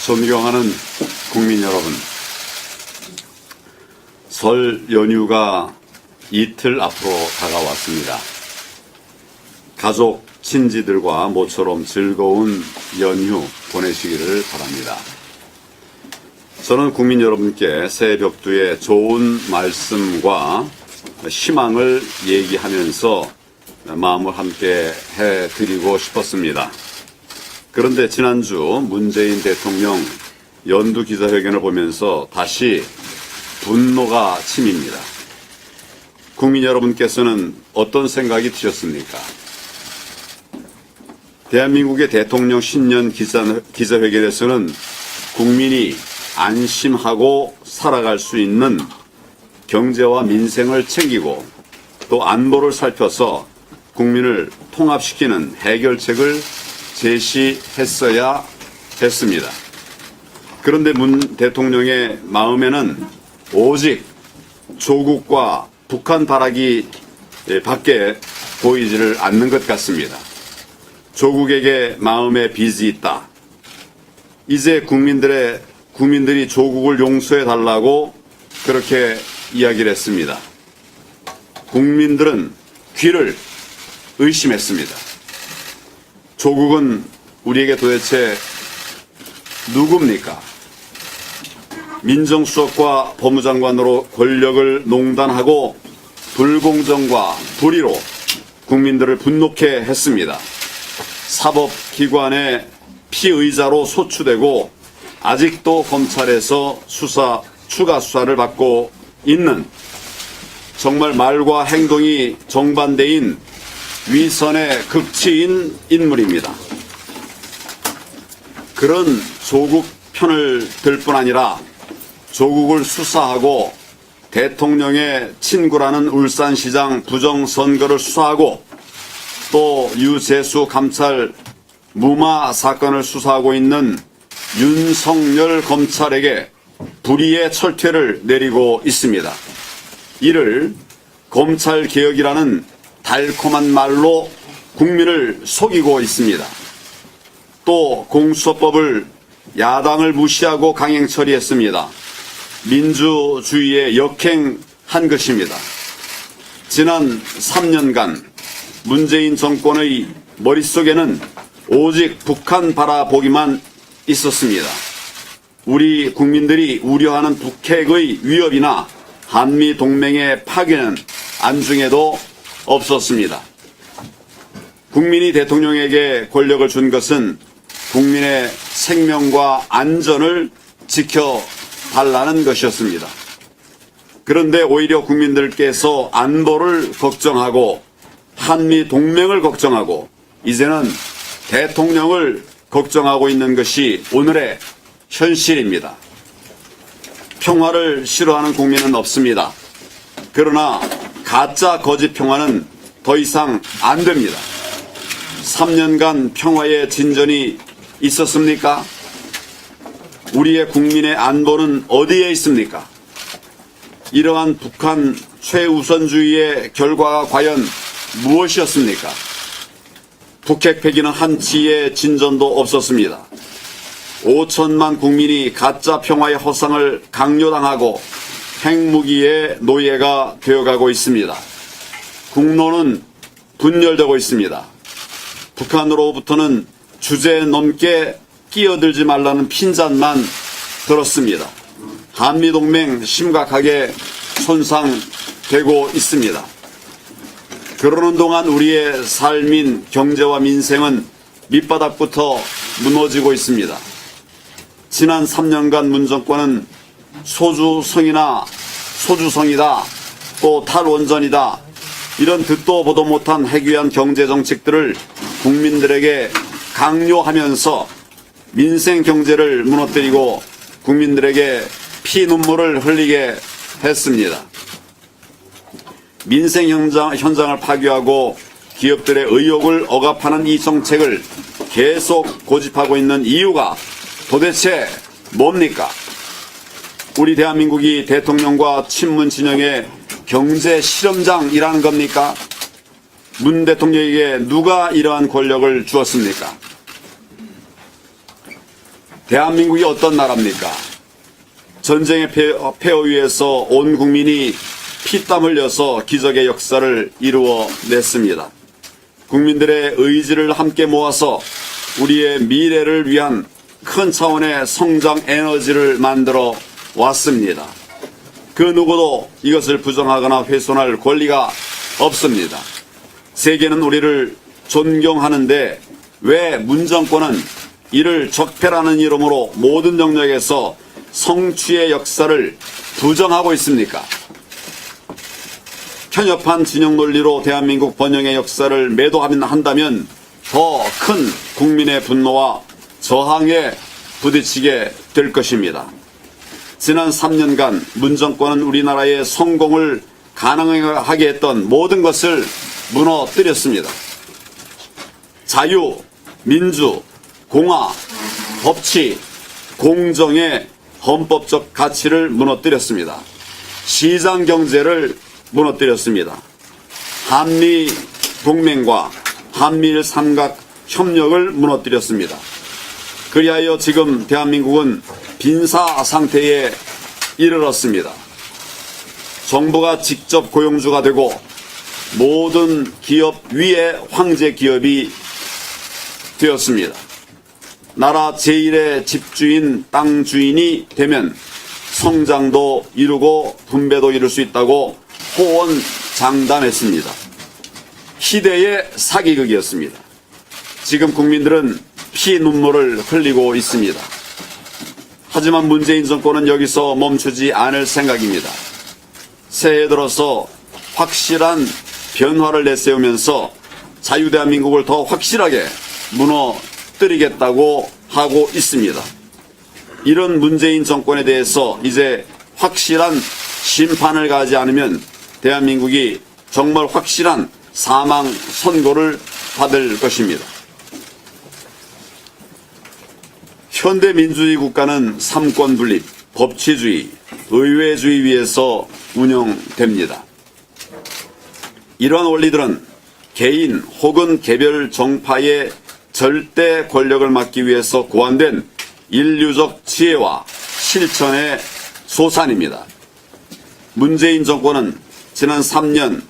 존경하는 국민 여러분, 설 연휴가 이틀 앞으로 다가왔습니다. 가족, 친지들과 모처럼 즐거운 연휴 보내시기를 바랍니다. 저는 국민 여러분께 새해 벽두에 좋은 말씀과 희망을 얘기하면서 마음을 함께 해드리고 싶었습니다. 그런데 지난주 문재인 대통령 연두 기자회견을 보면서 다시 분노가 치밉니다. 국민 여러분께서는 어떤 생각이 드셨습니까? 대한민국의 대통령 신년 기자회견에서는 국민이 안심하고 살아갈 수 있는 경제와 민생을 챙기고 또 안보를 살펴서 국민을 통합시키는 해결책을 제시했어야 했습니다. 그런데 문 대통령의 마음에는 오직 조국과 북한 바라기 밖에 보이지를 않는 것 같습니다. 조국에게 마음에 빚이 있다. 이제 국민들이 조국을 용서해 달라고 그렇게 이야기를 했습니다. 국민들은 귀를 의심했습니다. 조국은 우리에게 도대체 누굽니까? 민정수석과 법무장관으로 권력을 농단하고 불공정과 불의로 국민들을 분노케 했습니다. 사법기관의 피의자로 소추되고 아직도 검찰에서 추가 수사를 받고 있는 정말 말과 행동이 정반대인 위선의 극치인 인물입니다. 그런 조국 편을 들 뿐 아니라 조국을 수사하고 대통령의 친구라는 울산시장 부정선거를 수사하고 또 유재수 감찰 무마 사건을 수사하고 있는 윤석열 검찰에게 불의의 철퇴를 내리고 있습니다. 이를 검찰개혁이라는 달콤한 말로 국민을 속이고 있습니다. 또 공수처법을 야당을 무시하고 강행 처리했습니다. 민주주의에 역행한 것입니다. 지난 3년간 문재인 정권의 머릿속에는 오직 북한 바라보기만 있었습니다. 우리 국민들이 우려하는 북핵의 위협이나 한미 동맹의 파괴는 안중에도 없었습니다. 국민이 대통령에게 권력을 준 것은 국민의 생명과 안전을 지켜달라는 것이었습니다. 그런데 오히려 국민들께서 안보를 걱정하고 한미 동맹을 걱정하고 이제는 대통령을 걱정하고 있는 것이 오늘의 현실입니다. 평화를 싫어하는 국민은 없습니다. 그러나 가짜 거짓 평화는 더 이상 안 됩니다. 3년간 평화의 진전이 있었습니까? 우리의 국민의 안보는 어디에 있습니까? 이러한 북한 최우선주의의 결과가 과연 무엇이었습니까? 북핵 폐기는 한치의 진전도 없었습니다. 5천만 국민이 가짜 평화의 허상을 강요당하고 핵무기의 노예가 되어가고 있습니다. 국론은 분열되고 있습니다. 북한으로부터는 주제 넘게 끼어들지 말라는 핀잔만 들었습니다. 한미동맹 심각하게 손상되고 있습니다. 그러는 동안 우리의 삶인 경제와 민생은 밑바닥부터 무너지고 있습니다. 지난 3년간 문정권은 소주성이다, 또 탈원전이다, 이런 듣도 보도 못한 해괴한 경제정책들을 국민들에게 강요하면서 민생 경제를 무너뜨리고 국민들에게 피눈물을 흘리게 했습니다. 민생 현장을 파괴하고 기업들의 의욕을 억압하는 이 정책을 계속 고집하고 있는 이유가 도대체 뭡니까? 우리 대한민국이 대통령과 친문 진영의 경제 실험장이라는 겁니까? 문 대통령에게 누가 이러한 권력을 주었습니까? 대한민국이 어떤 나라입니까? 전쟁의 폐허 위에서 온 국민이 피땀 흘려서 기적의 역사를 이루어냈습니다. 국민들의 의지를 함께 모아서 우리의 미래를 위한 큰 차원의 성장 에너지를 만들어 왔습니다. 그 누구도 이것을 부정하거나 훼손할 권리가 없습니다. 세계는 우리를 존경하는데 왜 문정권은 이를 적폐라는 이름으로 모든 영역에서 성취의 역사를 부정하고 있습니까? 편협한 진영 논리로 대한민국 번영의 역사를 매도한다면 더 큰 국민의 분노와 저항에 부딪히게 될 것입니다. 지난 3년간 문정권은 우리나라의 성공을 가능하게 했던 모든 것을 무너뜨렸습니다. 자유, 민주, 공화, 법치, 공정의 헌법적 가치를 무너뜨렸습니다. 시장 경제를 무너뜨렸습니다. 한미 동맹과 한미일 삼각 협력을 무너뜨렸습니다. 그리하여 지금 대한민국은 빈사 상태에 이르렀습니다. 정부가 직접 고용주가 되고 모든 기업 위에 황제 기업이 되었습니다. 나라 제1의 집주인, 땅 주인이 되면 성장도 이루고 분배도 이룰 수 있다고 호언장담했습니다. 희대의 사기극이었습니다. 지금 국민들은 피 눈물을 흘리고 있습니다. 하지만 문재인 정권은 여기서 멈추지 않을 생각입니다. 새해 들어서 확실한 변화를 내세우면서 자유대한민국을 더 확실하게 무너뜨리겠다고 하고 있습니다. 이런 문재인 정권에 대해서 이제 확실한 심판을 가지 않으면 대한민국이 정말 확실한 사망 선고를 받을 것입니다. 현대민주주의 국가는 삼권 분립, 법치주의, 의회주의 위에서 운영됩니다. 이러한 원리들은 개인 혹은 개별 정파의 절대 권력을 막기 위해서 고안된 인류적 지혜와 실천의 소산입니다. 문재인 정권은 지난 3년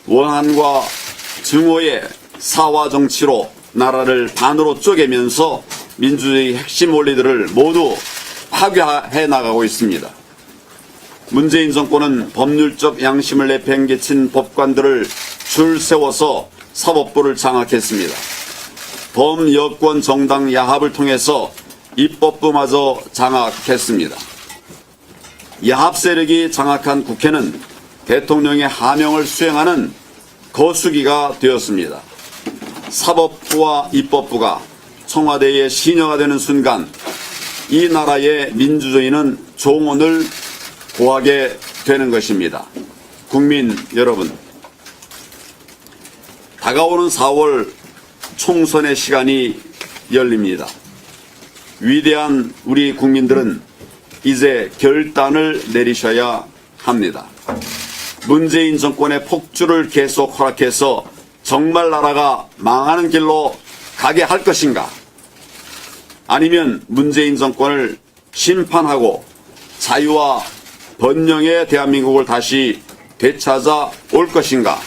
원한과 증오의 사화 정치로 나라를 반으로 쪼개면서 민주주의 핵심 원리들을 모두 파괴해 나가고 있습니다. 문재인 정권은 법률적 양심을 내팽개친 법관들을 줄 세워서 사법부를 장악했습니다. 범여권 정당 야합을 통해서 입법부마저 장악했습니다. 야합 세력이 장악한 국회는 대통령의 하명을 수행하는 거수기가 되었습니다. 사법부와 입법부가 청와대의 시녀가 되는 순간 이 나라의 민주주의는 종언을 고하게 되는 것입니다. 국민 여러분, 다가오는 4월 총선의 시간이 열립니다. 위대한 우리 국민들은 이제 결단을 내리셔야 합니다. 문재인 정권의 폭주를 계속 허락해서 정말 나라가 망하는 길로 가게 할 것인가? 아니면 문재인 정권을 심판하고 자유와 번영의 대한민국을 다시 되찾아 올 것인가?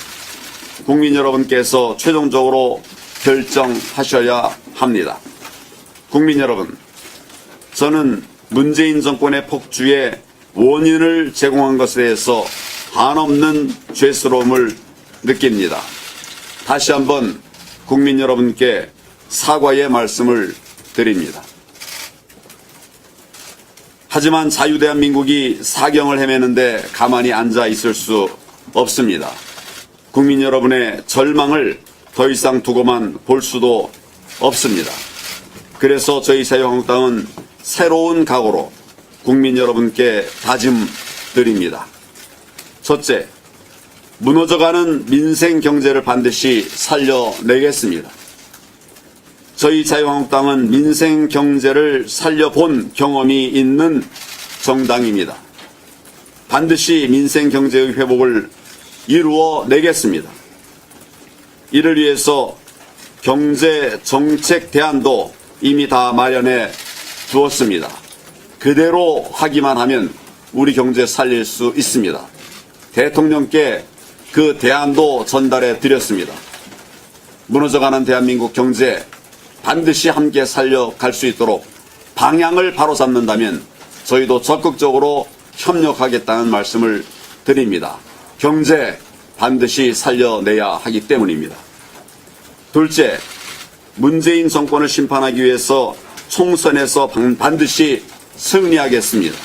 국민 여러분께서 최종적으로 결정하셔야 합니다. 국민 여러분, 저는 문재인 정권의 폭주에 원인을 제공한 것에 대해서 한없는 죄스러움을 느낍니다. 다시 한번 국민 여러분께 사과의 말씀을 드립니다. 하지만 자유대한민국이 사경을 헤매는데 가만히 앉아 있을 수 없습니다. 국민 여러분의 절망을 더 이상 두고만 볼 수도 없습니다. 그래서 저희 자유한국당은 새로운 각오로 국민 여러분께 다짐드립니다. 첫째, 무너져가는 민생 경제를 반드시 살려내겠습니다. 저희 자유한국당은 민생 경제를 살려본 경험이 있는 정당입니다. 반드시 민생 경제의 회복을 이루어내겠습니다. 이를 위해서 경제 정책 대안도 이미 다 마련해 두었습니다. 그대로 하기만 하면 우리 경제 살릴 수 있습니다. 대통령께 그 대안도 전달해 드렸습니다. 무너져가는 대한민국 경제 반드시 함께 살려갈 수 있도록 방향을 바로잡는다면 저희도 적극적으로 협력하겠다는 말씀을 드립니다. 경제 반드시 살려내야 하기 때문입니다. 둘째, 문재인 정권을 심판하기 위해서 총선에서 반드시 승리하겠습니다.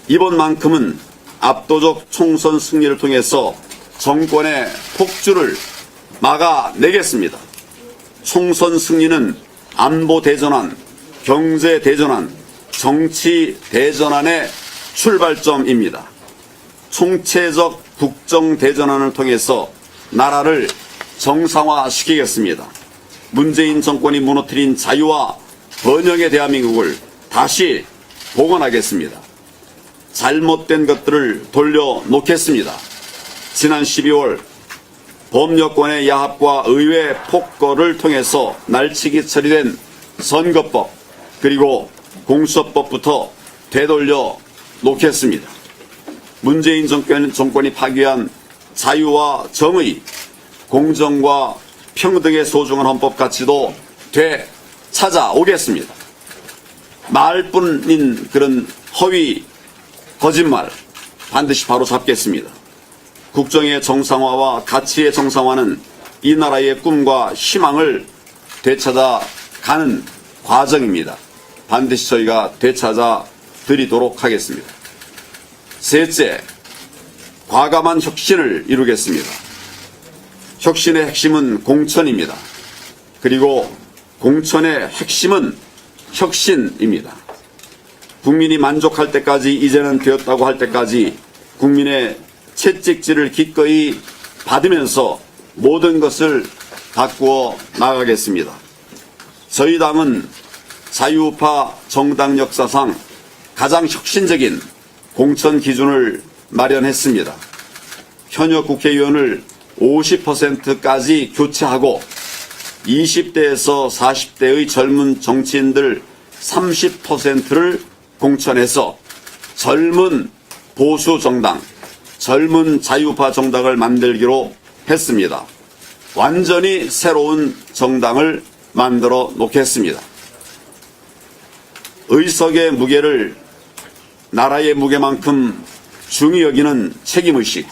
이번만큼은 압도적 총선 승리를 통해서 정권의 폭주를 막아내겠습니다. 총선 승리는 안보 대전환, 경제 대전환, 정치 대전환의 출발점입니다. 총체적 국정 대전환을 통해서 나라를 정상화시키겠습니다. 문재인 정권이 무너뜨린 자유와 번영의 대한민국을 다시 복원하겠습니다. 잘못된 것들을 돌려놓겠습니다. 지난 12월 범여권의 야합과 의회 폭거를 통해서 날치기 처리된 선거법 그리고 공수처법부터 되돌려 놓겠습니다. 문재인 정권이 파기한 자유와 정의, 공정과 평등의 소중한 헌법 가치도 되찾아오겠습니다. 말뿐인 그런 허위, 거짓말 반드시 바로 잡겠습니다. 국정의 정상화와 가치의 정상화는 이 나라의 꿈과 희망을 되찾아가는 과정입니다. 반드시 저희가 되찾아 드리도록 하겠습니다. 셋째, 과감한 혁신을 이루겠습니다. 혁신의 핵심은 공천입니다. 그리고 공천의 핵심은 혁신입니다. 국민이 만족할 때까지, 이제는 되었다고 할 때까지 국민의 채찍질을 기꺼이 받으면서 모든 것을 바꾸어 나가겠습니다. 저희 당은 자유우파 정당 역사상 가장 혁신적인 공천 기준을 마련했습니다. 현역 국회의원을 50%까지 교체하고 20대에서 40대의 젊은 정치인들 30%를 공천해서 젊은 보수 정당, 젊은 자유파 정당을 만들기로 했습니다. 완전히 새로운 정당을 만들어 놓겠습니다. 의석의 무게를 나라의 무게만큼 중히 여기는 책임의식,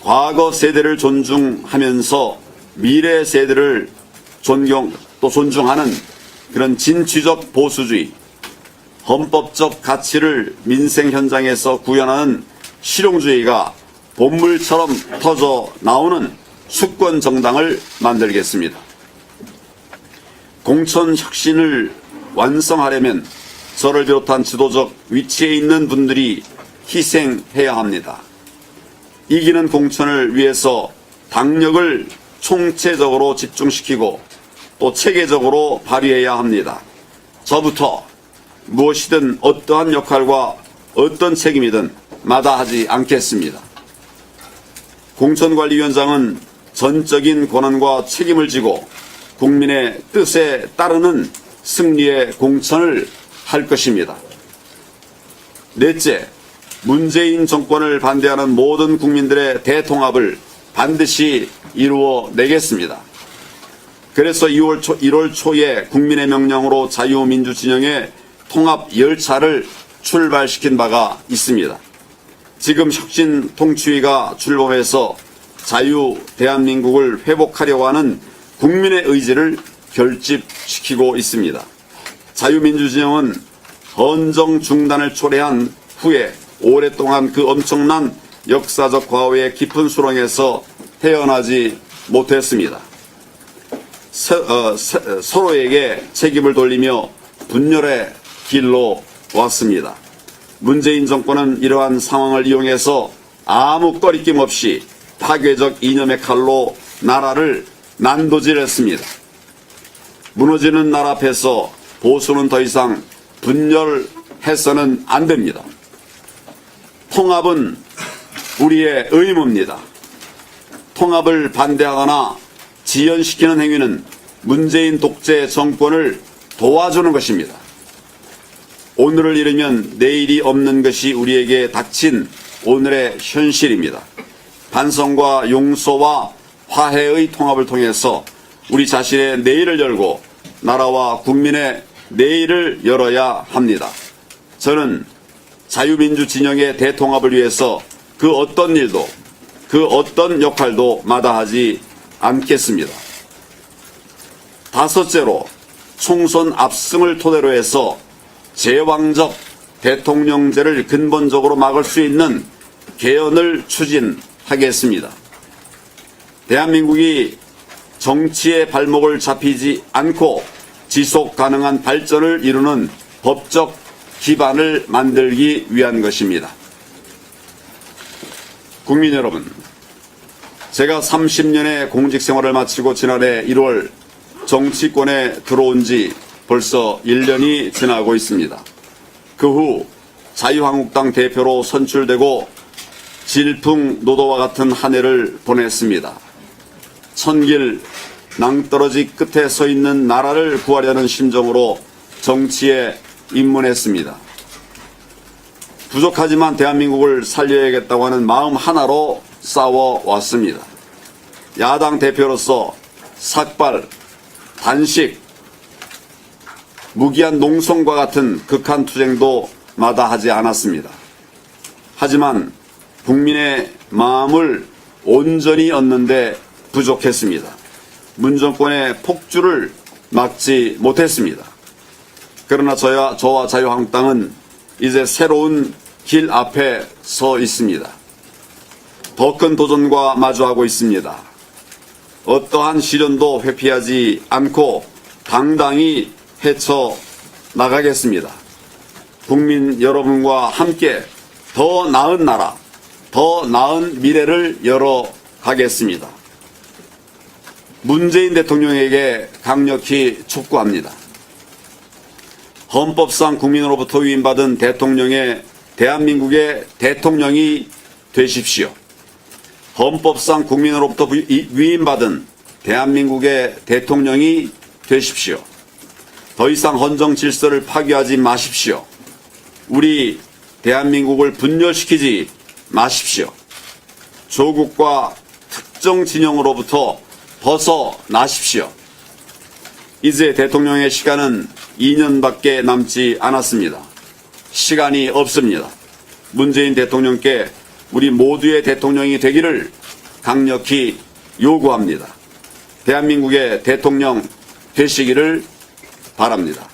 과거 세대를 존중하면서 미래 세대를 존중하는 그런 진취적 보수주의, 헌법적 가치를 민생 현장에서 구현하는 실용주의가 본물처럼 터져 나오는 수권 정당을 만들겠습니다. 공천 혁신을 완성하려면 저를 비롯한 지도적 위치에 있는 분들이 희생해야 합니다. 이기는 공천을 위해서 당력을 총체적으로 집중시키고 또 체계적으로 발휘해야 합니다. 저부터 무엇이든 어떠한 역할과 어떤 책임이든 마다하지 않겠습니다. 공천관리위원장은 전적인 권한과 책임을 지고 국민의 뜻에 따르는 승리의 공천을 할 것입니다. 넷째, 문재인 정권을 반대하는 모든 국민들의 대통합을 반드시 이루어내겠습니다. 그래서 1월 초에 국민의 명령으로 자유민주진영의 통합 열차를 출발시킨 바가 있습니다. 지금 혁신통치위가 출범해서 자유 대한민국을 회복하려고 하는 국민의 의지를 결집시키고 있습니다. 자유민주진영은 헌정 중단을 초래한 후에 오랫동안 그 엄청난 역사적 과오의 깊은 수렁에서 헤어나지 못했습니다. 서로에게 책임을 돌리며 분열의 길로 왔습니다. 문재인 정권은 이러한 상황을 이용해서 아무 꺼리낌 없이 파괴적 이념의 칼로 나라를 난도질했습니다. 무너지는 나라 앞에서 보수는 더 이상 분열해서는 안 됩니다. 통합은 우리의 의무입니다. 통합을 반대하거나 지연시키는 행위는 문재인 독재 정권을 도와주는 것입니다. 오늘을 잃으면 내일이 없는 것이 우리에게 닥친 오늘의 현실입니다. 반성과 용서와 화해의 통합을 통해서 우리 자신의 내일을 열고 나라와 국민의 내일을 열어야 합니다. 저는 자유민주 진영의 대통합을 위해서 그 어떤 일도, 그 어떤 역할도 마다하지 않겠습니다. 다섯째로, 총선 압승을 토대로 해서 제왕적 대통령제를 근본적으로 막을 수 있는 개헌을 추진하겠습니다. 대한민국이 정치의 발목을 잡히지 않고 지속 가능한 발전을 이루는 법적 기반을 만들기 위한 것입니다. 국민 여러분, 제가 30년의 공직 생활을 마치고 지난해 1월 정치권에 들어온 지 벌써 1년이 지나고 있습니다. 그 후 자유한국당 대표로 선출되고 질풍노도와 같은 한 해를 보냈습니다. 천길 낭떠러지 끝에 서 있는 나라를 구하려는 심정으로 정치에 입문했습니다. 부족하지만 대한민국을 살려야겠다고 하는 마음 하나로 싸워왔습니다. 야당 대표로서 삭발, 단식, 무기한 농성과 같은 극한 투쟁도 마다하지 않았습니다. 하지만 국민의 마음을 온전히 얻는데 부족했습니다. 문정권의 폭주를 막지 못했습니다. 그러나 저와 자유한국당은 이제 새로운 길 앞에 서 있습니다. 더 큰 도전과 마주하고 있습니다. 어떠한 시련도 회피하지 않고 당당히 헤쳐나가겠습니다. 국민 여러분과 함께 더 나은 나라, 더 나은 미래를 열어가겠습니다. 문재인 대통령에게 강력히 촉구합니다. 헌법상 국민으로부터 위임받은 대한민국의 대통령이 되십시오. 헌법상 국민으로부터 위임받은 대한민국의 대통령이 되십시오. 더 이상 헌정 질서를 파괴하지 마십시오. 우리 대한민국을 분열시키지 마십시오. 조국과 특정 진영으로부터 벗어나십시오. 이제 대통령의 시간은 2년밖에 남지 않았습니다. 시간이 없습니다. 문재인 대통령께 우리 모두의 대통령이 되기를 강력히 요구합니다. 대한민국의 대통령 되시기를 바랍니다.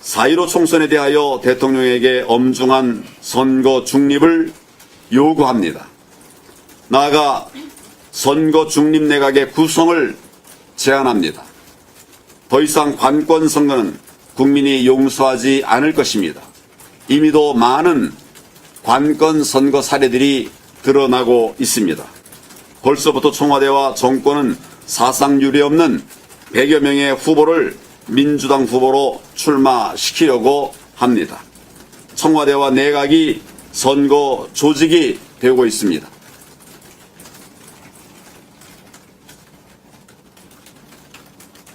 4.15 총선에 대하여 대통령에게 엄중한 선거 중립을 요구합니다. 나아가 선거 중립 내각의 구성을 제안합니다. 더 이상 관권 선거는 국민이 용서하지 않을 것입니다. 이미도 많은 관권 선거 사례들이 드러나고 있습니다. 벌써부터 청와대와 정권은 사상 유례 없는 100여 명의 후보를 민주당 후보로 출마시키려고 합니다. 청와대와 내각이 선거 조직이 되고 있습니다.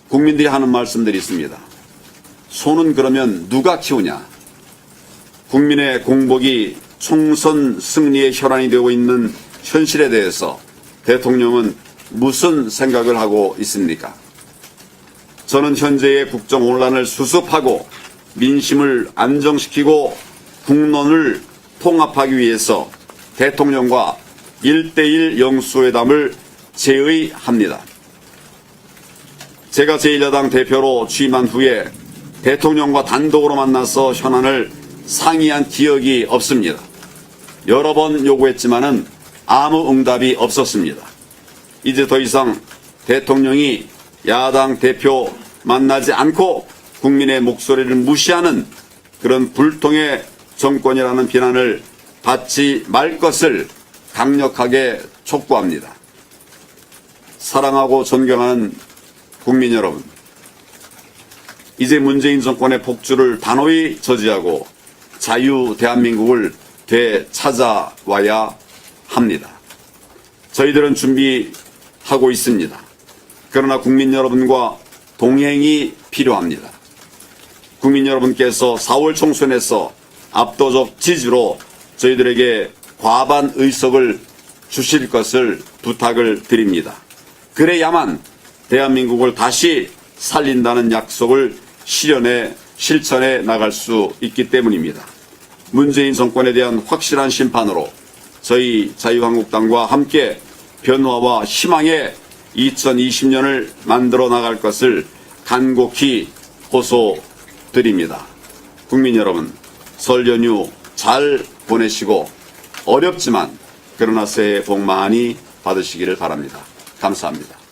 국민들이 하는 말씀들이 있습니다. 소는 그러면 누가 키우냐? 국민의 공복이 총선 승리의 혈안이 되고 있는 현실에 대해서 대통령은 무슨 생각을 하고 있습니까? 저는 현재의 국정 혼란을 수습하고 민심을 안정시키고 국론을 통합하기 위해서 대통령과 1:1 영수회담을 제의합니다. 제가 제1야당 대표로 취임한 후에 대통령과 단독으로 만나서 현안을 상의한 기억이 없습니다. 여러 번 요구했지만은 아무 응답이 없었습니다. 이제 더 이상 대통령이 야당 대표 만나지 않고 국민의 목소리를 무시하는 그런 불통의 정권이라는 비난을 받지 말 것을 강력하게 촉구합니다. 사랑하고 존경하는 국민 여러분, 이제 문재인 정권의 폭주를 단호히 저지하고 자유 대한민국을 되찾아와야 합니다. 저희들은 준비하고 있습니다. 그러나 국민 여러분과 동행이 필요합니다. 국민 여러분께서 4월 총선에서 압도적 지지로 저희들에게 과반 의석을 주실 것을 부탁을 드립니다. 그래야만 대한민국을 다시 살린다는 약속을 실천해 나갈 수 있기 때문입니다. 문재인 정권에 대한 확실한 심판으로 저희 자유한국당과 함께 변화와 희망의 2020년을 만들어 나갈 것을 간곡히 호소드립니다. 국민 여러분, 설 연휴 잘 보내시고 어렵지만 그러나 새해 복 많이 받으시기를 바랍니다. 감사합니다.